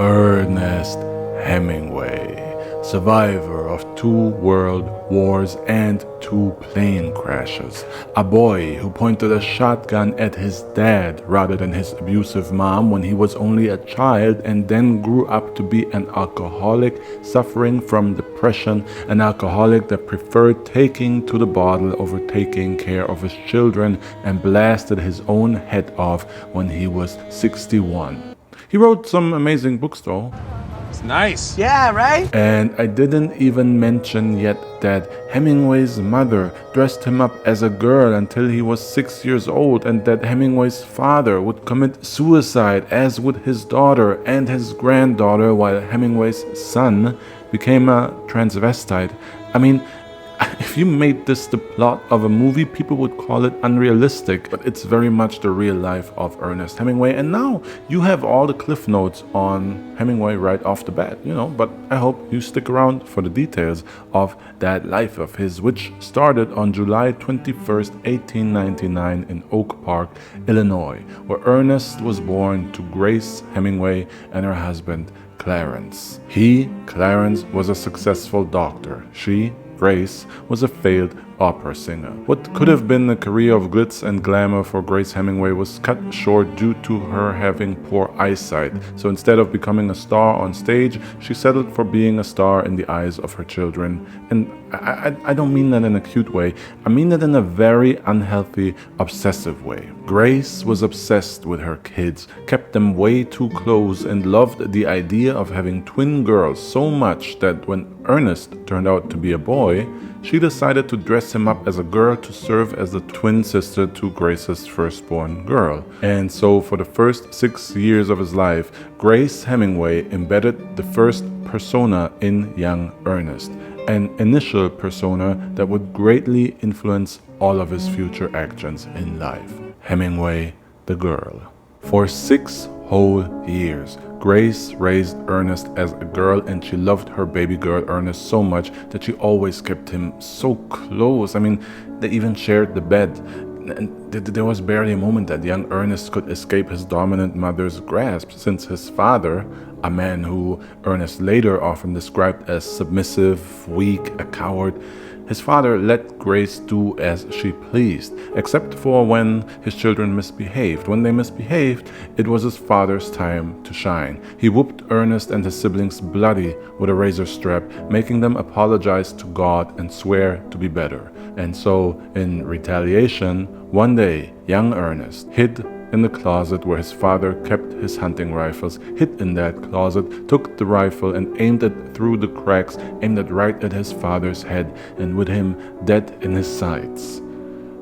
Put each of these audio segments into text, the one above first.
Ernest Hemingway, survivor of 2 world wars and 2 plane crashes, a boy who pointed a shotgun at his dad rather than his abusive mom when he was only a child, and then grew up to be an alcoholic suffering from depression, an alcoholic that preferred taking to the bottle over taking care of his children, and blasted his own head off when he was 61. He wrote some amazing books though. It's nice. Yeah, right? And I didn't even mention yet that Hemingway's mother dressed him up as a girl until he was 6 years old, and that Hemingway's father would commit suicide, as would his daughter and his granddaughter, while Hemingway's son became a transvestite. I mean, if you made this the plot of a movie, people would call it unrealistic, but it's very much the real life of Ernest Hemingway. And now you have all the cliff notes on Hemingway right off the bat, but I hope you stick around for the details of that life of his, which started on July 21st, 1899 in Oak Park, Illinois, where Ernest was born to Grace Hemingway and her husband, Clarence. He, Clarence, was a successful doctor. She, Grace, was a failed opera singer. What could have been a career of glitz and glamour for Grace Hemingway was cut short due to her having poor eyesight. So instead of becoming a star on stage, she settled for being a star in the eyes of her children. And I don't mean that in a cute way. I mean that in a very unhealthy, obsessive way. Grace was obsessed with her kids, kept them way too close, and loved the idea of having twin girls so much that when Ernest turned out to be a boy, she decided to dress him up as a girl to serve as the twin sister to Grace's firstborn girl. And so for the first 6 years of his life, Grace Hemingway embedded the first persona in young Ernest, an initial persona that would greatly influence all of his future actions in life. Hemingway, the girl. For 6 whole years, Grace raised Ernest as a girl, and she loved her baby girl Ernest so much that she always kept him so close. I mean, they even shared the bed. And there was barely a moment that young Ernest could escape his dominant mother's grasp, since his father, a man who Ernest later often described as submissive, weak, a coward, his father let Grace do as she pleased, except for when his children misbehaved. When they misbehaved, it was his father's time to shine. He whooped Ernest and his siblings bloody with a razor strap, making them apologize to God and swear to be better. And so, in retaliation, one day, young Ernest hid in the closet where his father kept his hunting rifles, hid in that closet, took the rifle and aimed it through the cracks, aimed it right at his father's head, and with him dead in his sights.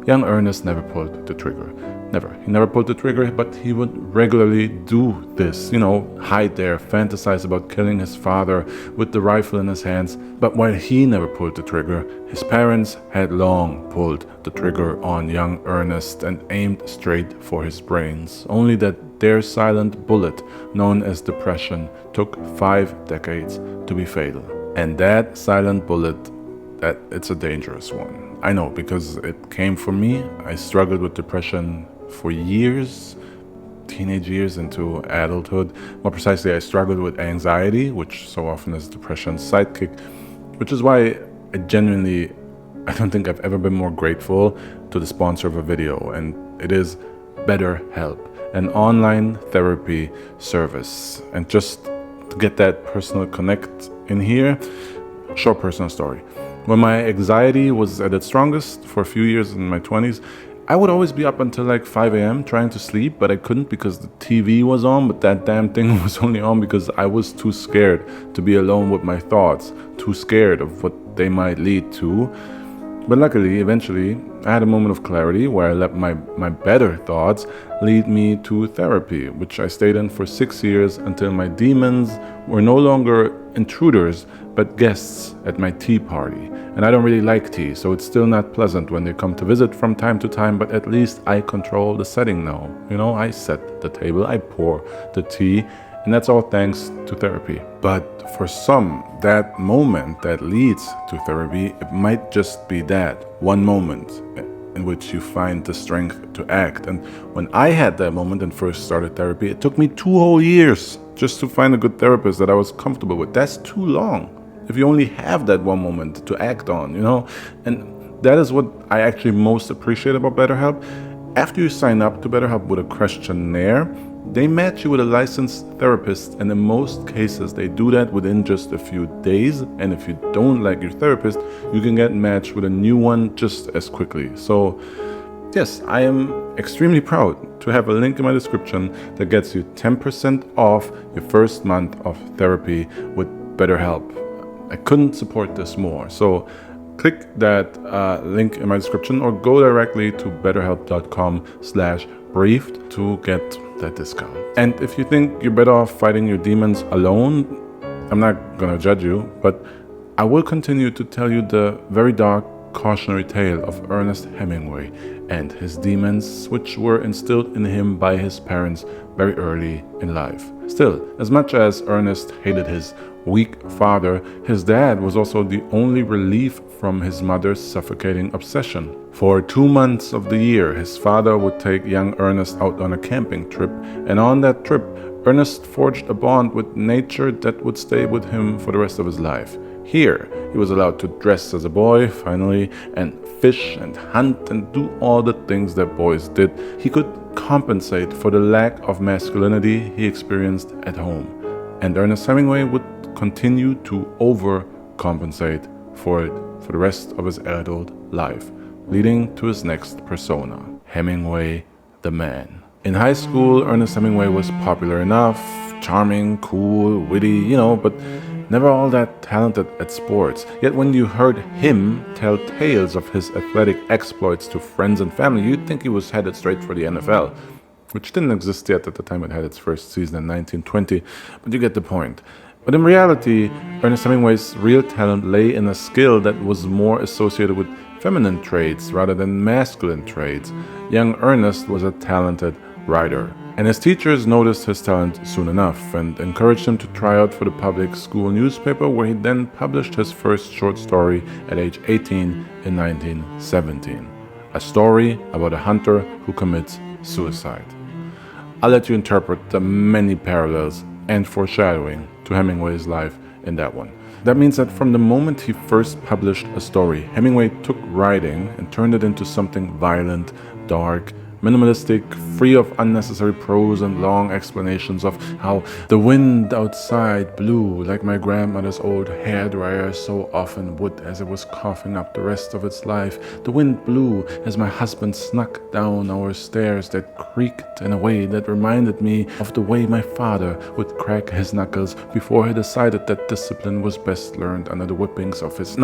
Young Ernest never pulled the trigger. Never. He never pulled the trigger, but he would regularly do this, hide there, fantasize about killing his father with the rifle in his hands. But while he never pulled the trigger, his parents had long pulled the trigger on young Ernest and aimed straight for his brains. Only that their silent bullet, known as depression, took 5 decades to be fatal. And that silent bullet, it's a dangerous one. I know, because it came for me. I struggled with depression for years, teenage years into adulthood. More precisely, I struggled with anxiety, which so often is depression's sidekick, which is why I don't think I've ever been more grateful to the sponsor of a video, and it is BetterHelp, an online therapy service. And just to get that personal connect in here, short personal story. When my anxiety was at its strongest for a few years in my 20s, I would always be up until like 5 a.m. trying to sleep, but I couldn't because the TV was on, but that damn thing was only on because I was too scared to be alone with my thoughts, too scared of what they might lead to. But luckily, eventually, I had a moment of clarity where I let my better thoughts lead me to therapy, which I stayed in for 6 years until my demons were no longer intruders, but guests at my tea party. And I don't really like tea, so it's still not pleasant when they come to visit from time to time, but at least I control the setting now. I set the table, I pour the tea, and that's all thanks to therapy. But for some, that moment that leads to therapy, it might just be that one moment in which you find the strength to act. And when I had that moment and first started therapy, it took me 2 whole years just to find a good therapist that I was comfortable with. That's too long. If you only have that one moment to act on, And that is what I actually most appreciate about BetterHelp. After you sign up to BetterHelp with a questionnaire, they match you with a licensed therapist, and in most cases, they do that within just a few days. And if you don't like your therapist, you can get matched with a new one just as quickly. So, yes, I am extremely proud to have a link in my description that gets you 10% off your first month of therapy with BetterHelp. I couldn't support this more. So, click that link in my description or go directly to betterhelp.com/briefed to get that discount. And if you think you're better off fighting your demons alone, I'm not gonna judge you, but I will continue to tell you the very dark cautionary tale of Ernest Hemingway and his demons, which were instilled in him by his parents very early in life. Still, as much as Ernest hated his weak father, his dad was also the only relief from his mother's suffocating obsession. For 2 months of the year, his father would take young Ernest out on a camping trip, and on that trip, Ernest forged a bond with nature that would stay with him for the rest of his life. Here, he was allowed to dress as a boy, finally, and fish and hunt and do all the things that boys did. He could compensate for the lack of masculinity he experienced at home. And Ernest Hemingway would continue to overcompensate for it for the rest of his adult life, leading to his next persona, Hemingway the man. In high school, Ernest Hemingway was popular enough, charming, cool, witty, but never all that talented at sports. Yet when you heard him tell tales of his athletic exploits to friends and family, you'd think he was headed straight for the NFL, which didn't exist yet at the time it had its first season in 1920, but you get the point. But in reality, Ernest Hemingway's real talent lay in a skill that was more associated with feminine traits rather than masculine traits. Young Ernest was a talented writer, and his teachers noticed his talent soon enough and encouraged him to try out for the public school newspaper, where he then published his first short story at age 18 in 1917. A story about a hunter who commits suicide. I'll let you interpret the many parallels and foreshadowing to Hemingway's life in that one. That means that from the moment he first published a story, Hemingway took writing and turned it into something violent, dark, minimalistic, free of unnecessary prose and long explanations of how the wind outside blew like my grandmother's old hairdryer so often would as it was coughing up the rest of its life. The wind blew as my husband snuck down our stairs that creaked in a way that reminded me of the way my father would crack his knuckles before he decided that discipline was best learned under the whippings of his...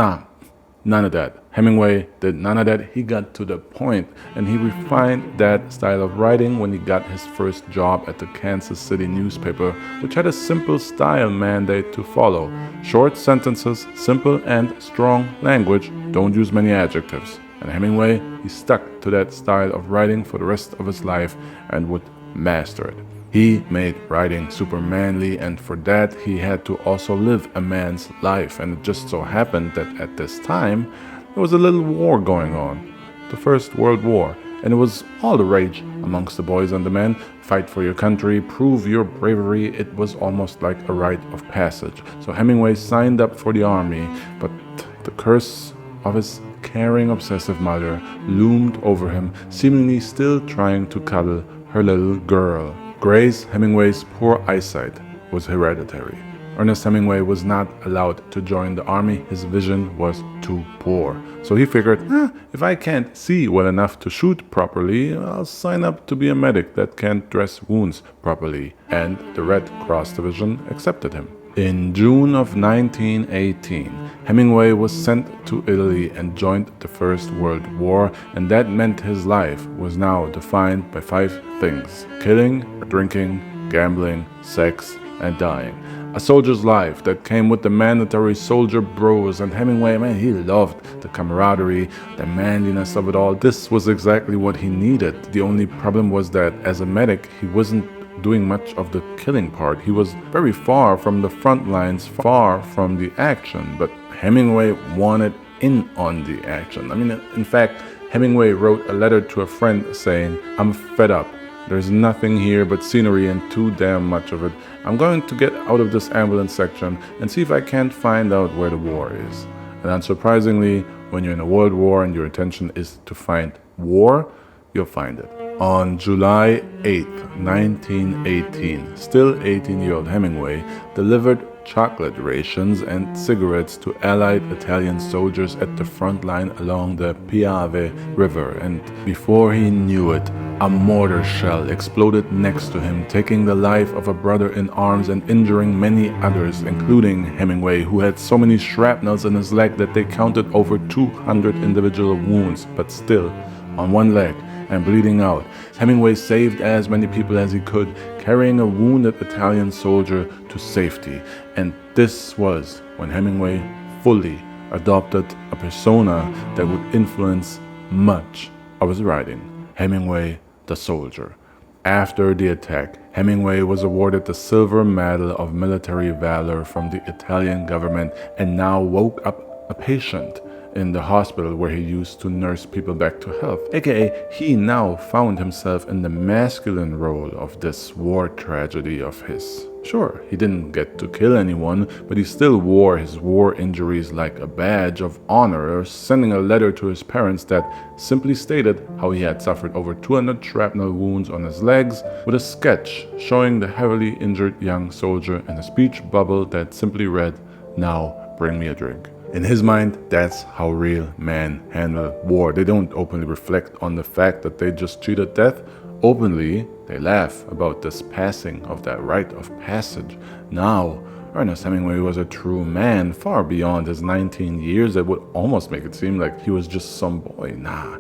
None of that. Hemingway did none of that. He got to the point, and he refined that style of writing when he got his first job at the Kansas City newspaper, which had a simple style mandate to follow. Short sentences, simple and strong language, don't use many adjectives. And Hemingway, he stuck to that style of writing for the rest of his life and would master it. He made writing super manly, and for that he had to also live a man's life. And it just so happened that at this time there was a little war going on, the First World War, and it was all the rage amongst the boys and the men. Fight for your country, prove your bravery. It was almost like a rite of passage. So Hemingway signed up for the army, but the curse of his caring, obsessive mother loomed over him, seemingly still trying to cuddle her little girl. Grace Hemingway's poor eyesight was hereditary. Ernest Hemingway was not allowed to join the army. His vision was too poor. So he figured, if I can't see well enough to shoot properly, I'll sign up to be a medic that can't dress wounds properly. And the Red Cross Division accepted him. In June of 1918, Hemingway was sent to Italy and joined the First World War, and that meant his life was now defined by 5 things: killing, drinking, gambling, sex, and dying. A soldier's life that came with the mandatory soldier bros, and Hemingway, man, he loved the camaraderie, the manliness of it all. This was exactly what he needed. The only problem was that as a medic, he wasn't doing much of the killing part. He was very far from the front lines, far from the action, but Hemingway wanted in on the action. In fact, Hemingway wrote a letter to a friend saying, "I'm fed up. There's nothing here but scenery and too damn much of it. I'm going to get out of this ambulance section and see if I can't find out where the war is. And unsurprisingly, when you're in a world war and your intention is to find war, you'll find it. On July 8th, 1918, still 18-year-old Hemingway delivered chocolate rations and cigarettes to Allied Italian soldiers at the front line along the Piave River, and before he knew it, a mortar shell exploded next to him, taking the life of a brother in arms and injuring many others, including Hemingway, who had so many shrapnels in his leg that they counted over 200 individual wounds, but still on one leg and bleeding out. Hemingway saved as many people as he could, carrying a wounded Italian soldier to safety. And this was when Hemingway fully adopted a persona that would influence much of his writing: Hemingway the soldier. After the attack, Hemingway was awarded the Silver Medal of Military Valor from the Italian government and now woke up a patient in the hospital where he used to nurse people back to health. AKA, he now found himself in the masculine role of this war tragedy of his. Sure, he didn't get to kill anyone, but he still wore his war injuries like a badge of honor, sending a letter to his parents that simply stated how he had suffered over 200 shrapnel wounds on his legs, with a sketch showing the heavily injured young soldier and a speech bubble that simply read, "Now bring me a drink." In his mind, that's how real men handle war. They don't openly reflect on the fact that they just cheated death. Openly, they laugh about this passing of that rite of passage. Now, Ernest Hemingway was a true man, far beyond his 19 years that would almost make it seem like he was just some boy. Nah,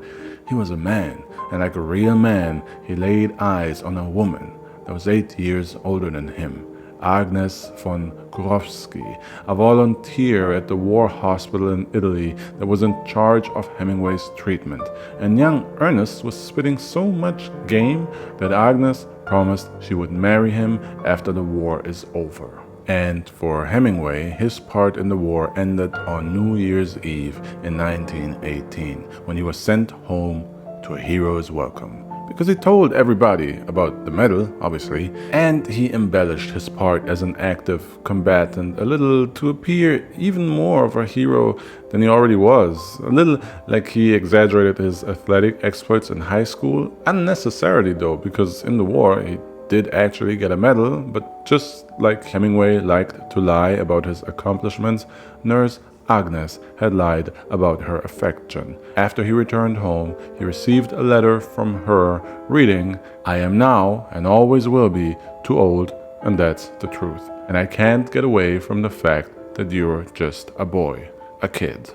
he was a man, and like a real man, he laid eyes on a woman that was 8 years older than him. Agnes von Kurowski, a volunteer at the war hospital in Italy that was in charge of Hemingway's treatment. And young Ernest was spitting so much game that Agnes promised she would marry him after the war is over. And for Hemingway, his part in the war ended on New Year's Eve in 1918, when he was sent home to a hero's welcome. Because he told everybody about the medal, obviously, and he embellished his part as an active combatant a little to appear even more of a hero than he already was. A little like he exaggerated his athletic exploits in high school, unnecessarily though, because in the war he did actually get a medal, but just like Hemingway liked to lie about his accomplishments, Nurse Agnes had lied about her affection. After he returned home, he received a letter from her reading, "I am now, and always will be, too old, and that's the truth. And I can't get away from the fact that you're just a boy, a kid."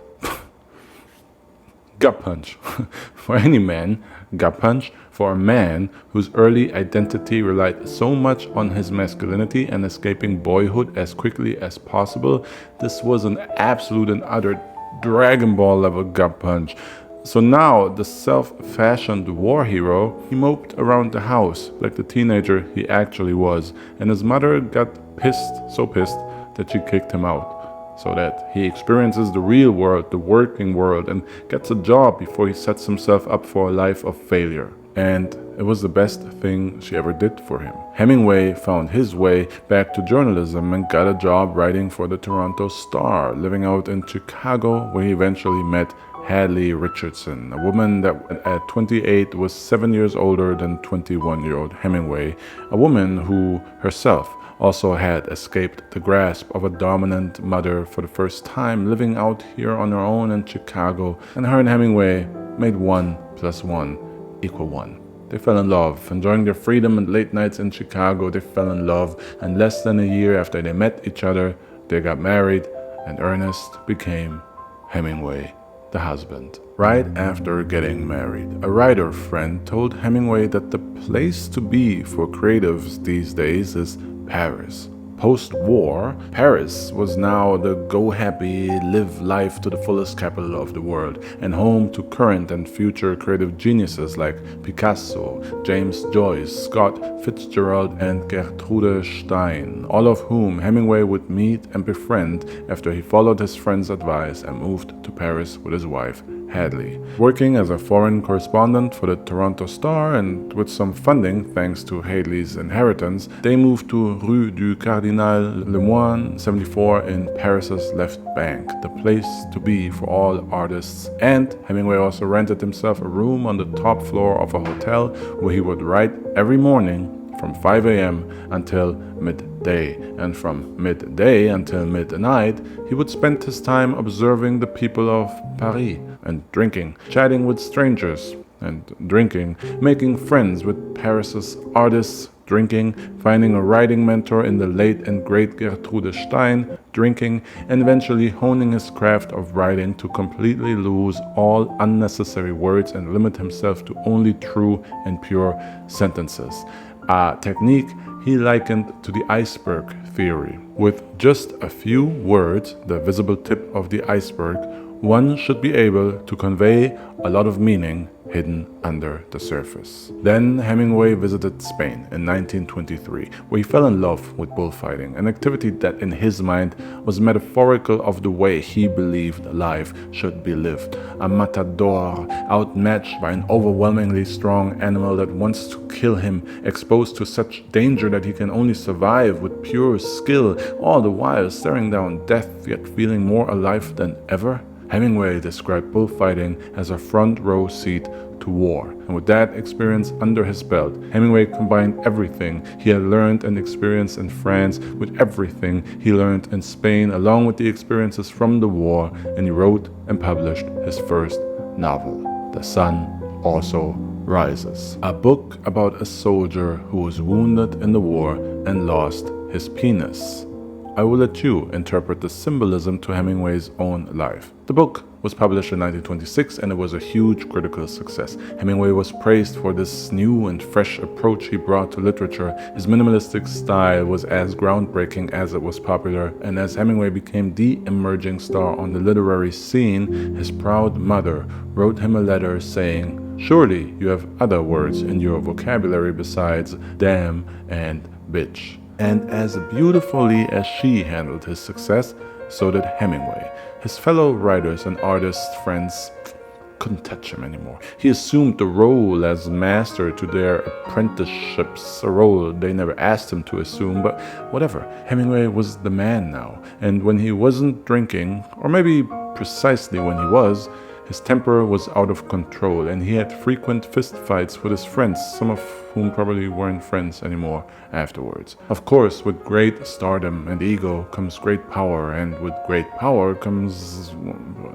Gut punch. For any man, gut punch for a man whose early identity relied so much on his masculinity and escaping boyhood as quickly as possible. This was an absolute and utter Dragon Ball level gut punch. So now, the self-fashioned war hero, he moped around the house like the teenager he actually was, and his mother got pissed, so pissed, that she kicked him out, so that he experiences the real world, the working world, and gets a job before he sets himself up for a life of failure. And it was the best thing she ever did for him. Hemingway found his way back to journalism and got a job writing for the Toronto Star, living out in Chicago, where he eventually met Hadley Richardson, a woman that at 28 was 7 years older than 21-year-old Hemingway, a woman who herself also had escaped the grasp of a dominant mother for the first time, living out here on her own in Chicago, and her and Hemingway made 1 + 1 = 1. They fell in love. Enjoying their freedom and late nights in Chicago, they fell in love, and less than a year after they met each other, they got married, and Ernest became Hemingway, the husband. Right after getting married, a writer friend told Hemingway that the place to be for creatives these days is Paris. Post-war, Paris was now the go-happy, live life to the fullest capital of the world, and home to current and future creative geniuses like Picasso, James Joyce, Scott Fitzgerald, and Gertrude Stein, all of whom Hemingway would meet and befriend after he followed his friend's advice and moved to Paris with his wife, Hadley. Working as a foreign correspondent for the Toronto Star and with some funding thanks to Hadley's inheritance, they moved to Rue du Cardinal Lemoine 74 in Paris's left bank, the place to be for all artists. And Hemingway also rented himself a room on the top floor of a hotel where he would write every morning from 5 a.m. until midday, and from midday until midnight, he would spend his time observing the people of Paris and drinking, chatting with strangers and drinking, making friends with Paris's artists, drinking, finding a writing mentor in the late and great Gertrude Stein, drinking, and eventually honing his craft of writing to completely lose all unnecessary words and limit himself to only true and pure sentences. A technique he likened to the iceberg theory. With just a few words, the visible tip of the iceberg, one should be able to convey a lot of meaning hidden under the surface. Then Hemingway visited Spain in 1923, where he fell in love with bullfighting, an activity that in his mind was metaphorical of the way he believed life should be lived. A matador, outmatched by an overwhelmingly strong animal that wants to kill him, exposed to such danger that he can only survive with pure skill, all the while staring down death yet feeling more alive than ever. Hemingway described bullfighting as a front row seat to war, and with that experience under his belt, Hemingway combined everything he had learned and experienced in France with everything he learned in Spain, along with the experiences from the war, and he wrote and published his first novel, The Sun Also Rises, a book about a soldier who was wounded in the war and lost his penis. I will let you interpret the symbolism to Hemingway's own life. The book was published in 1926 and it was a huge critical success. Hemingway was praised for this new and fresh approach he brought to literature. His minimalistic style was as groundbreaking as it was popular, and as Hemingway became the emerging star on the literary scene, his proud mother wrote him a letter saying, "Surely you have other words in your vocabulary besides damn and bitch." And as beautifully as she handled his success, so did Hemingway. His fellow writers and artist friends couldn't touch him anymore. He assumed the role as master to their apprenticeships, a role they never asked him to assume, but whatever. Hemingway was the man now, and when he wasn't drinking, or maybe precisely when he was, his temper was out of control, and he had frequent fistfights with his friends, some of whom probably weren't friends anymore afterwards. Of course, with great stardom and ego comes great power, and with great power comes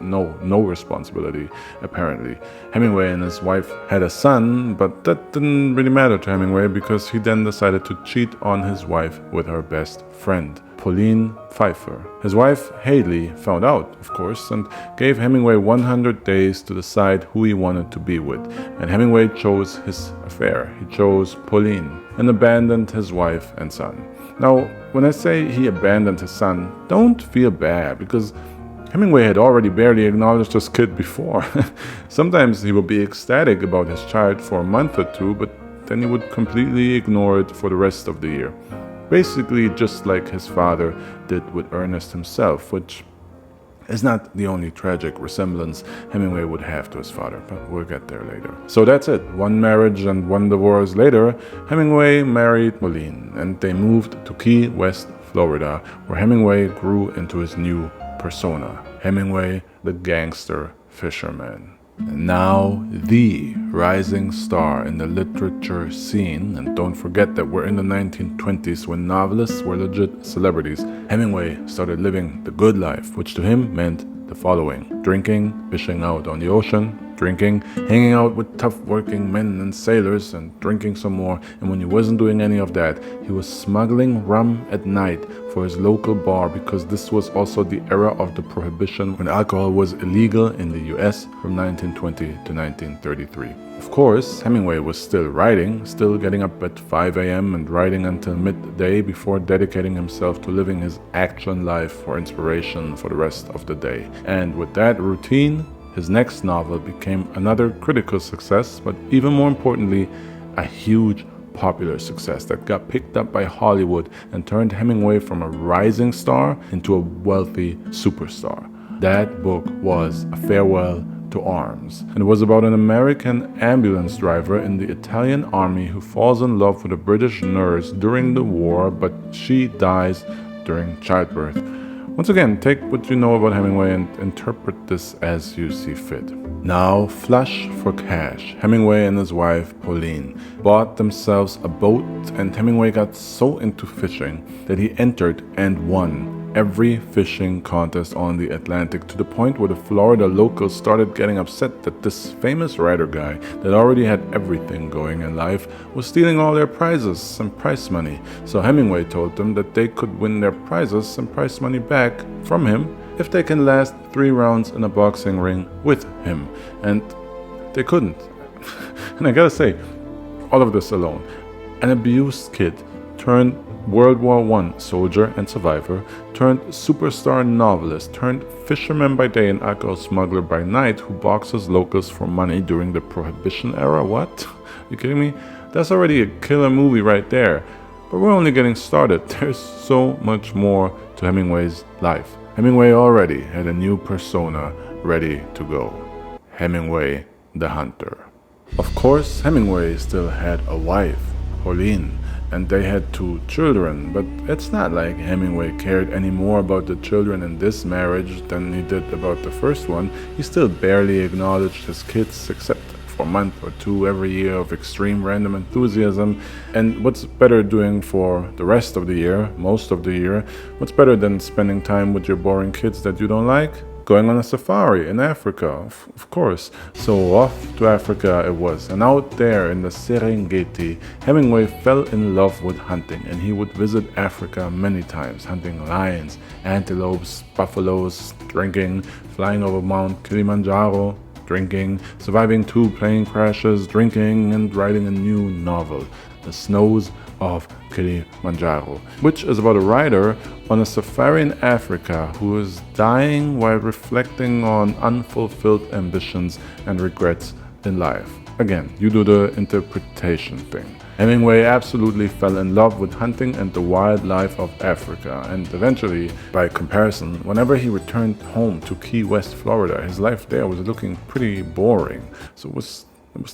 no responsibility, apparently. Hemingway and his wife had a son, but that didn't really matter to Hemingway because he then decided to cheat on his wife with her best friend, Pauline Pfeiffer. His wife, Hadley, found out, of course, and gave Hemingway 100 days to decide who he wanted to be with. And Hemingway chose his affair. He chose Pauline and abandoned his wife and son. Now, when I say he abandoned his son, don't feel bad, because Hemingway had already barely acknowledged his kid before. Sometimes he would be ecstatic about his child for a month or two, but then he would completely ignore it for the rest of the year. Basically just like his father did with Ernest himself, which is not the only tragic resemblance Hemingway would have to his father, but we'll get there later. So that's it. One marriage and one divorce later, Hemingway married Pauline, and they moved to Key West, Florida, where Hemingway grew into his new persona, Hemingway the gangster fisherman. And now the rising star in the literature scene, and don't forget that we're in the 1920s when novelists were legit celebrities. Hemingway started living the good life, which to him meant the following: drinking, fishing out on the ocean, drinking, hanging out with tough working men and sailors, and drinking some more. And when he wasn't doing any of that, he was smuggling rum at night for his local bar, because this was also the era of the prohibition when alcohol was illegal in the US from 1920 to 1933. Of course, Hemingway was still writing, still getting up at 5 a.m. and writing until midday before dedicating himself to living his action life for inspiration for the rest of the day. And with that routine, his next novel became another critical success, but even more importantly, a huge popular success that got picked up by Hollywood and turned Hemingway from a rising star into a wealthy superstar. That book was A Farewell to arms. And it was about an American ambulance driver in the Italian army who falls in love with a British nurse during the war, but she dies during childbirth. Once again, take what you know about Hemingway and interpret this as you see fit. Now, flush for cash, Hemingway and his wife, Pauline, bought themselves a boat, and Hemingway got so into fishing that he entered and won every fishing contest on the Atlantic, to the point where the Florida locals started getting upset that this famous writer guy that already had everything going in life was stealing all their prizes and prize money. So Hemingway told them that they could win their prizes and prize money back from him if they can last 3 rounds in a boxing ring with him. And they couldn't. And I gotta say, all of this alone, an abused kid turned World War I soldier and survivor, turned superstar novelist, turned fisherman by day and alcohol smuggler by night who boxes locals for money during the Prohibition era. What? Are you kidding me? That's already a killer movie right there. But we're only getting started. There's so much more to Hemingway's life. Hemingway already had a new persona ready to go. Hemingway the Hunter. Of course, Hemingway still had a wife, Pauline, and they had 2 children, but it's not like Hemingway cared any more about the children in this marriage than he did about the first one. He still barely acknowledged his kids, except for a month or 2 every year of extreme random enthusiasm. And what's better doing for the rest of the year, most of the year, what's better than spending time with your boring kids that you don't like? Going on a safari in Africa, of course. So off to Africa it was, and out there in the Serengeti, Hemingway fell in love with hunting, and he would visit Africa many times, hunting lions, antelopes, buffaloes, drinking, flying over Mount Kilimanjaro, drinking, surviving 2 plane crashes, drinking, and writing a new novel, The Snows of Kilimanjaro, which is about a writer on a safari in Africa who is dying while reflecting on unfulfilled ambitions and regrets in life. Again, you do the interpretation thing. Hemingway absolutely fell in love with hunting and the wildlife of Africa, and eventually, by comparison, whenever he returned home to Key West, Florida, his life there was looking pretty boring. So it was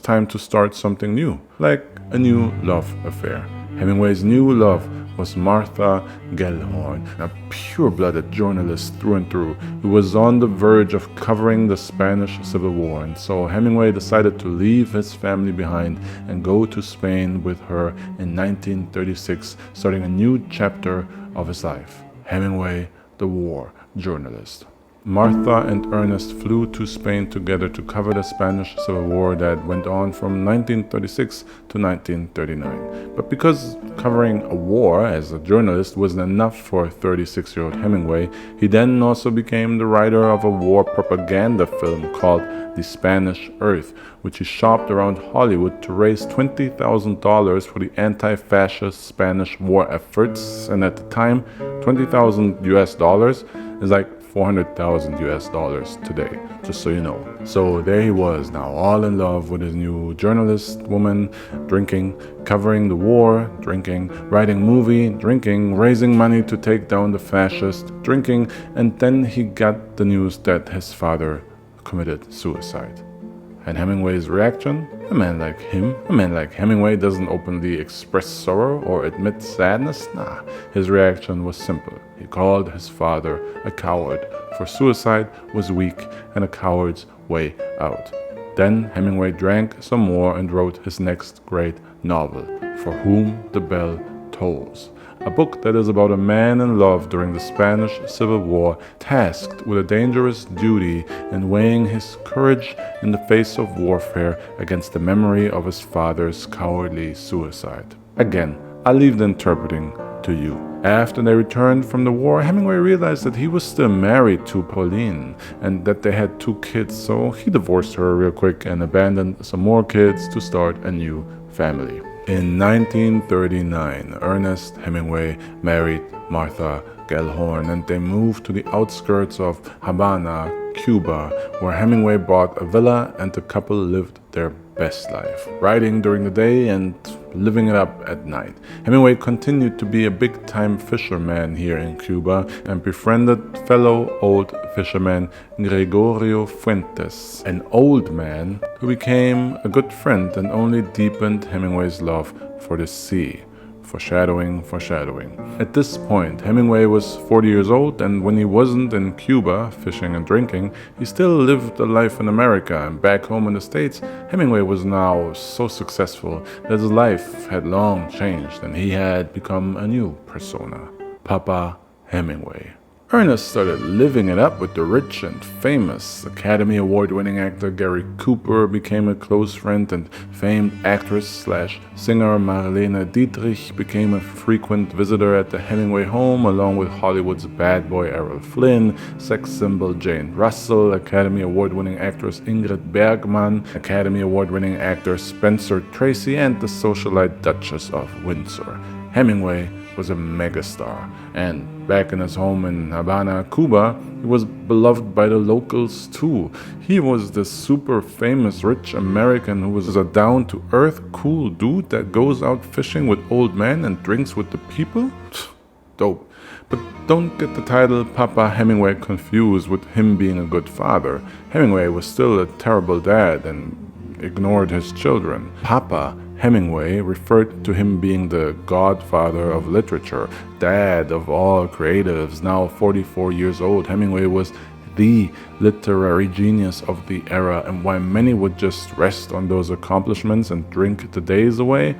time to start something new, like a new love affair. Hemingway's new love was Martha Gellhorn, a pure-blooded journalist through and through, who was on the verge of covering the Spanish Civil War, and so Hemingway decided to leave his family behind and go to Spain with her in 1936, starting a new chapter of his life. Hemingway, the war journalist. Martha and Ernest flew to Spain together to cover the Spanish Civil War that went on from 1936 to 1939. But because covering a war as a journalist wasn't enough for 36-year-old Hemingway, he then also became the writer of a war propaganda film called The Spanish Earth, which he shopped around Hollywood to raise $20,000 for the anti-fascist Spanish war efforts. And at the time, $20,000 US is like $400,000 US today, just so you know. So there he was now, all in love with his new journalist woman, drinking, covering the war, drinking, writing movie, drinking, raising money to take down the fascists, drinking, and then he got the news that his father committed suicide. And Hemingway's reaction? A man like him, a man like Hemingway doesn't openly express sorrow or admit sadness. Nah, his reaction was simple. He called his father a coward, for suicide was weak and a coward's way out. Then Hemingway drank some more and wrote his next great novel, For Whom the Bell Tolls. A book that is about a man in love during the Spanish Civil War, tasked with a dangerous duty in weighing his courage in the face of warfare against the memory of his father's cowardly suicide. Again, I'll leave the interpreting to you. After they returned from the war, Hemingway realized that he was still married to Pauline and that they had 2 kids, so he divorced her real quick and abandoned some more kids to start a new family. In 1939, Ernest Hemingway married Martha Gellhorn, and they moved to the outskirts of Havana, Cuba, where Hemingway bought a villa and the couple lived their best life, writing during the day and living it up at night. Hemingway continued to be a big-time fisherman here in Cuba and befriended fellow old fisherman Gregorio Fuentes, an old man who became a good friend and only deepened Hemingway's love for the sea. Foreshadowing, foreshadowing. At this point, Hemingway was 40 years old, and when he wasn't in Cuba fishing and drinking, he still lived a life in America. And back home in the States, Hemingway was now so successful that his life had long changed and he had become a new persona, Papa Hemingway. Ernest started living it up with the rich and famous. Academy Award-winning actor Gary Cooper became a close friend, and famed actress/singer Marlene Dietrich became a frequent visitor at the Hemingway home, along with Hollywood's bad boy Errol Flynn, sex symbol Jane Russell, Academy Award-winning actress Ingrid Bergman, Academy Award-winning actor Spencer Tracy, and the socialite Duchess of Windsor. Hemingway was a megastar, and back in his home in Havana, Cuba, he was beloved by the locals too. He was the super famous rich American who was a down-to-earth cool dude that goes out fishing with old men and drinks with the people. Dope. But don't get the title Papa Hemingway confused with him being a good father. Hemingway was still a terrible dad and ignored his children. Papa Hemingway referred to him being the godfather of literature, dad of all creatives. Now 44 years old, Hemingway was the literary genius of the era, and while many would just rest on those accomplishments and drink the days away,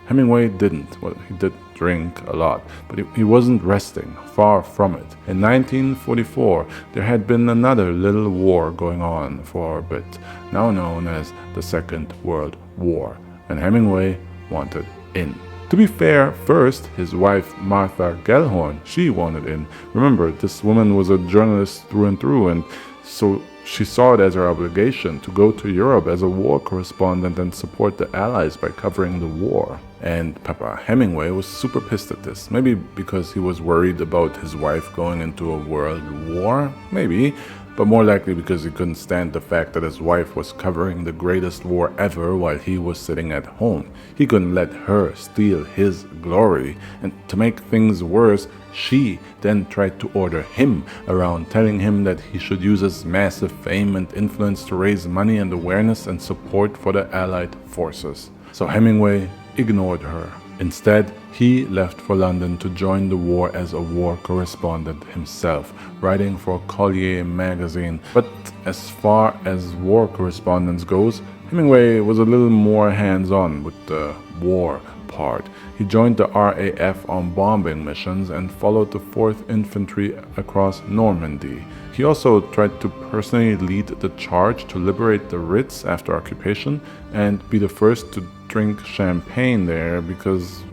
Hemingway didn't. Well, he did drink a lot, but he wasn't resting, far from it. In 1944, there had been another little war going on for a bit, now known as the Second World War, and Hemingway wanted in. To be fair, first, his wife Martha Gellhorn, she wanted in. Remember, this woman was a journalist through and through, and so she saw it as her obligation to go to Europe as a war correspondent and support the Allies by covering the war. And Papa Hemingway was super pissed at this. Maybe because he was worried about his wife going into a world war? Maybe. But more likely because he couldn't stand the fact that his wife was covering the greatest war ever while he was sitting at home. He couldn't let her steal his glory. And to make things worse, she then tried to order him around, telling him that he should use his massive fame and influence to raise money and awareness and support for the Allied forces. So Hemingway ignored her. Instead, he left for London to join the war as a war correspondent himself, writing for Collier magazine. But as far as war correspondence goes, Hemingway was a little more hands-on with the war part. He joined the RAF on bombing missions and followed the 4th Infantry across Normandy. He also tried to personally lead the charge to liberate the Ritz after occupation and be the first to drink champagne there because,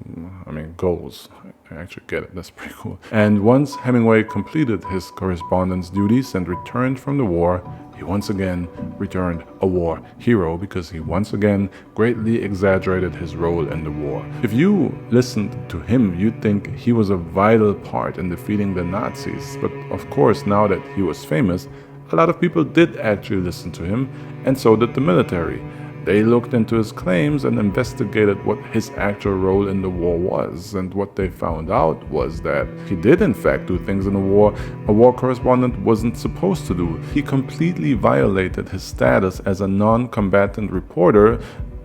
goals. I actually get it, that's pretty cool. And once Hemingway completed his correspondence duties and returned from the war, he once again returned a war hero because he once again greatly exaggerated his role in the war. If you listened to him, you'd think he was a vital part in defeating the Nazis. But of course, now that he was famous, a lot of people did actually listen to him, and so did the military. They looked into his claims and investigated what his actual role in the war was, and what they found out was that he did in fact do things in the war a war correspondent wasn't supposed to do. He completely violated his status as a non-combatant reporter.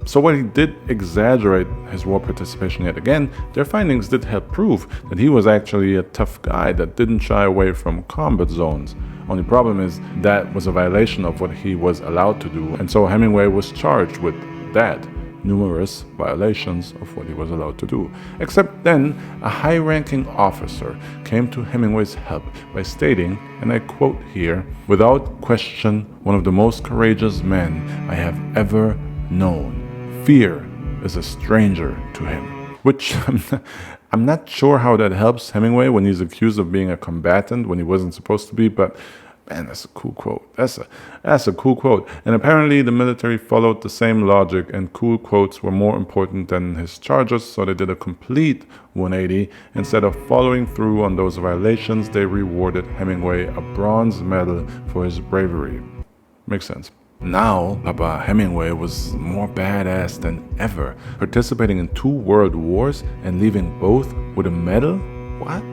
So while he did exaggerate his war participation yet again, their findings did help prove that he was actually a tough guy that didn't shy away from combat zones. Only problem is that was a violation of what he was allowed to do, and so Hemingway was charged with that, numerous violations of what he was allowed to do. Except then, a high-ranking officer came to Hemingway's help by stating, and I quote here, "Without question, one of the most courageous men I have ever known. Fear is a stranger to him." Which I'm not sure how that helps Hemingway when he's accused of being a combatant when he wasn't supposed to be, but man, that's a cool quote. That's a cool quote. And apparently the military followed the same logic, and cool quotes were more important than his charges, so they did a complete 180. Instead of following through on those violations, they rewarded Hemingway a bronze medal for his bravery. Makes sense. Now, Papa Hemingway was more badass than ever, participating in 2 world wars and leaving both with a medal? What?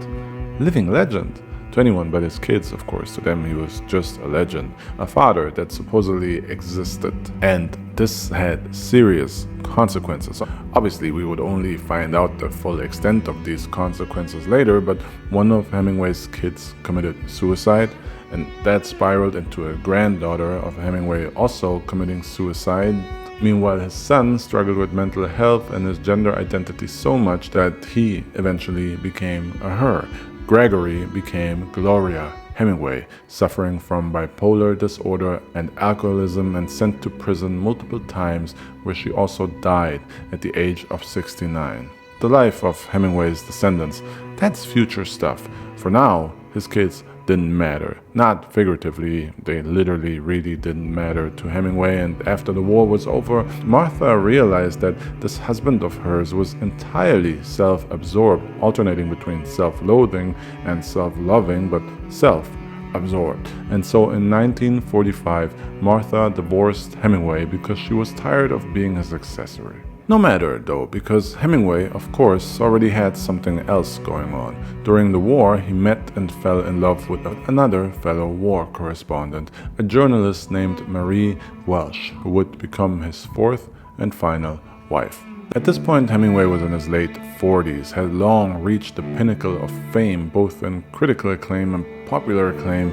Living legend. To anyone but his kids, of course. To them, he was just a legend, a father that supposedly existed. And this had serious consequences. Obviously, we would only find out the full extent of these consequences later, but one of Hemingway's kids committed suicide, and that spiraled into a granddaughter of Hemingway also committing suicide. Meanwhile, his son struggled with mental health and his gender identity so much that he eventually became a her. Gregory became Gloria Hemingway, suffering from bipolar disorder and alcoholism and sent to prison multiple times, where she also died at the age of 69. The life of Hemingway's descendants, that's future stuff. For now, his kids didn't matter. Not figuratively, they literally really didn't matter to Hemingway, and after the war was over, Martha realized that this husband of hers was entirely self-absorbed, alternating between self-loathing and self-loving, but self-absorbed. And so in 1945, Martha divorced Hemingway because she was tired of being his accessory. No matter, though, because Hemingway, of course, already had something else going on. During the war, he met and fell in love with another fellow war correspondent, a journalist named Marie Welsh, who would become his fourth and final wife. At this point, Hemingway was in his late 40s, had long reached the pinnacle of fame, both in critical acclaim and popular acclaim,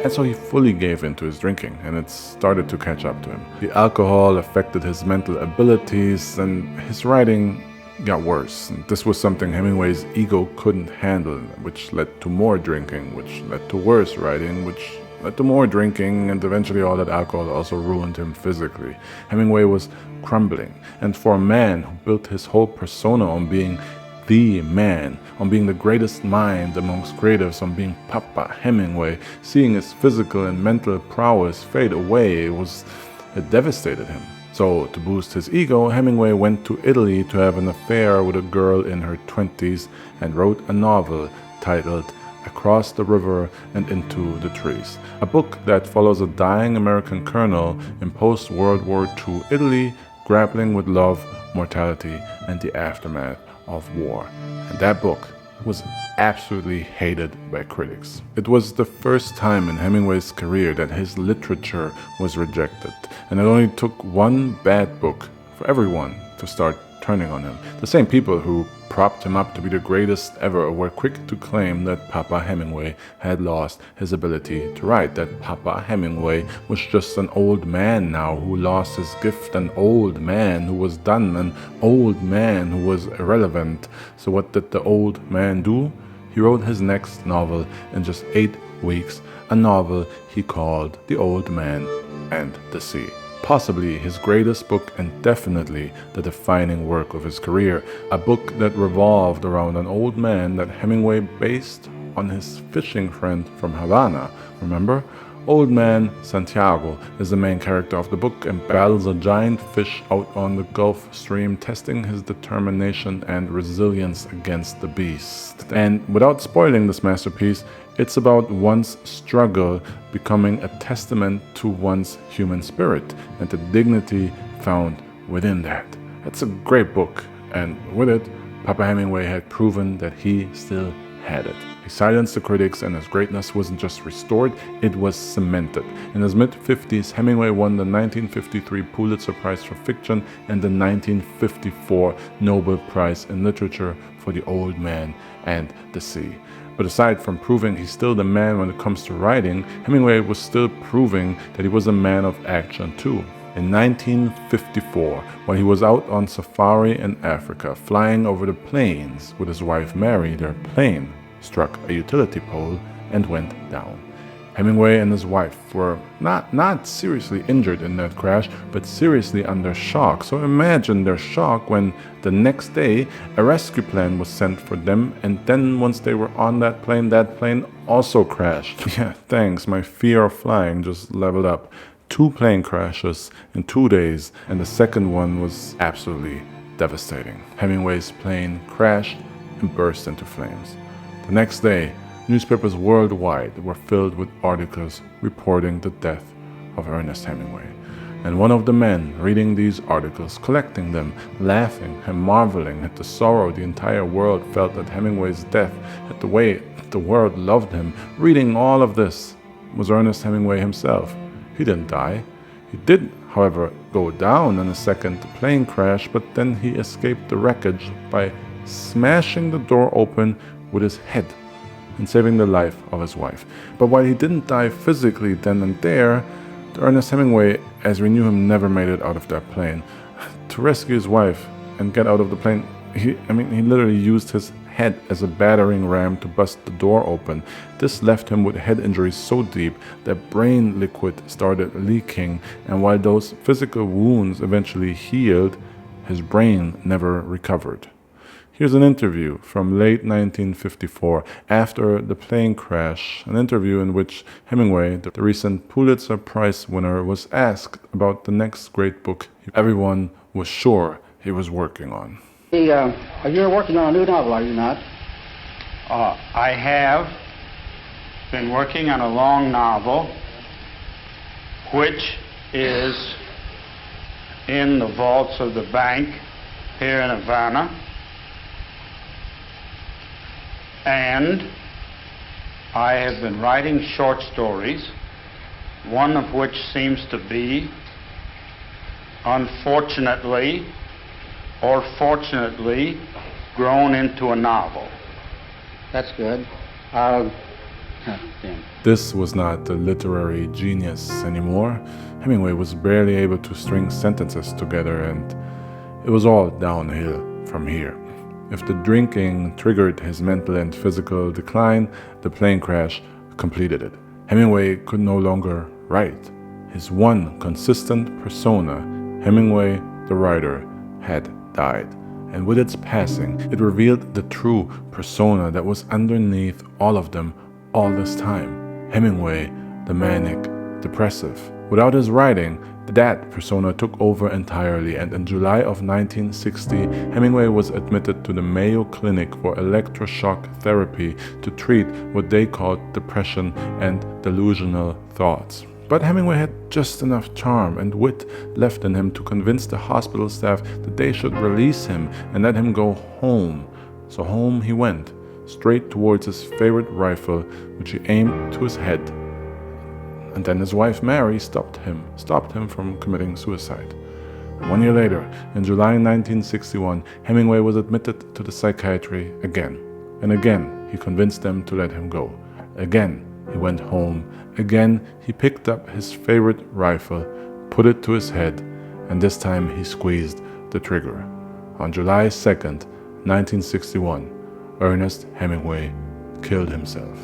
and so he fully gave in to his drinking, and it started to catch up to him. The alcohol affected his mental abilities, and his writing got worse. And this was something Hemingway's ego couldn't handle, which led to more drinking, which led to worse writing, which led to more drinking, and eventually all that alcohol also ruined him physically. Hemingway was crumbling, and for a man who built his whole persona on being the man, on being the greatest mind amongst creatives, on being Papa Hemingway, seeing his physical and mental prowess fade away, it devastated him. So, to boost his ego, Hemingway went to Italy to have an affair with a girl in her 20s and wrote a novel titled Across the River and Into the Trees, a book that follows a dying American colonel in post-World War II Italy grappling with love, mortality, and the aftermath of war. And that book was absolutely hated by critics. It was the first time in Hemingway's career that his literature was rejected, and it only took one bad book for everyone to start turning on him. The same people who propped him up to be the greatest ever were quick to claim that Papa Hemingway had lost his ability to write, that Papa Hemingway was just an old man now who lost his gift, an old man who was done, an old man who was irrelevant. So what did the old man do? He wrote his next novel in just 8 weeks, a novel he called The Old Man and the Sea. Possibly his greatest book and definitely the defining work of his career, a book that revolved around an old man that Hemingway based on his fishing friend from Havana. Remember? Old man Santiago is the main character of the book and battles a giant fish out on the Gulf Stream, testing his determination and resilience against the beast. And without spoiling this masterpiece, it's about one's struggle becoming a testament to one's human spirit and the dignity found within that. It's a great book, and with it, Papa Hemingway had proven that he still had it. He silenced the critics, and his greatness wasn't just restored, it was cemented. In his mid-50s, Hemingway won the 1953 Pulitzer Prize for Fiction and the 1954 Nobel Prize in Literature for The Old Man and the Sea. But aside from proving he's still the man when it comes to writing, Hemingway was still proving that he was a man of action too. In 1954, while he was out on safari in Africa, flying over the plains with his wife Mary, their plane struck a utility pole and went down. Hemingway and his wife were not seriously injured in that crash, but seriously under shock. So imagine their shock when the next day a rescue plane was sent for them, and then once they were on that plane also crashed. Yeah, thanks, my fear of flying just leveled up. 2 plane crashes in 2 days, and the second one was absolutely devastating. Hemingway's plane crashed and burst into flames. The next day, newspapers worldwide were filled with articles reporting the death of Ernest Hemingway. And one of the men reading these articles, collecting them, laughing and marveling at the sorrow the entire world felt at Hemingway's death, at the way the world loved him, reading all of this, was Ernest Hemingway himself. He didn't die. He did, however, go down in a second plane crash, but then he escaped the wreckage by smashing the door open with his head and saving the life of his wife. But while he didn't die physically then and there, Ernest Hemingway, as we knew him, never made it out of that plane. To rescue his wife and get out of the plane, he literally used his head as a battering ram to bust the door open. This left him with head injuries so deep that brain liquid started leaking, and while those physical wounds eventually healed, his brain never recovered. Here's an interview from late 1954 after the plane crash, an interview in which Hemingway, the recent Pulitzer Prize winner, was asked about the next great book everyone was sure he was working on. You're working on a new novel, are you not? I have been working on a long novel which is in the vaults of the bank here in Havana. And I have been writing short stories, one of which seems to be, unfortunately or fortunately, grown into a novel. That's good. This was not a literary genius anymore. Hemingway was barely able to string sentences together, and it was all downhill from here. If the drinking triggered his mental and physical decline, the plane crash completed it. Hemingway could no longer write. His one consistent persona, Hemingway the writer, had died. And with its passing, it revealed the true persona that was underneath all of them all this time. Hemingway, the manic depressive. Without his writing, that persona took over entirely, and in July of 1960, Hemingway was admitted to the Mayo Clinic for electroshock therapy to treat what they called depression and delusional thoughts. But Hemingway had just enough charm and wit left in him to convince the hospital staff that they should release him and let him go home. So home he went, straight towards his favorite rifle, which he aimed to his head. And then his wife Mary stopped him from committing suicide. 1 year later, in July 1961, Hemingway was admitted to the psychiatry again. And again, he convinced them to let him go. Again, he went home. Again, he picked up his favorite rifle, put it to his head, and this time he squeezed the trigger. On July 2nd, 1961, Ernest Hemingway killed himself.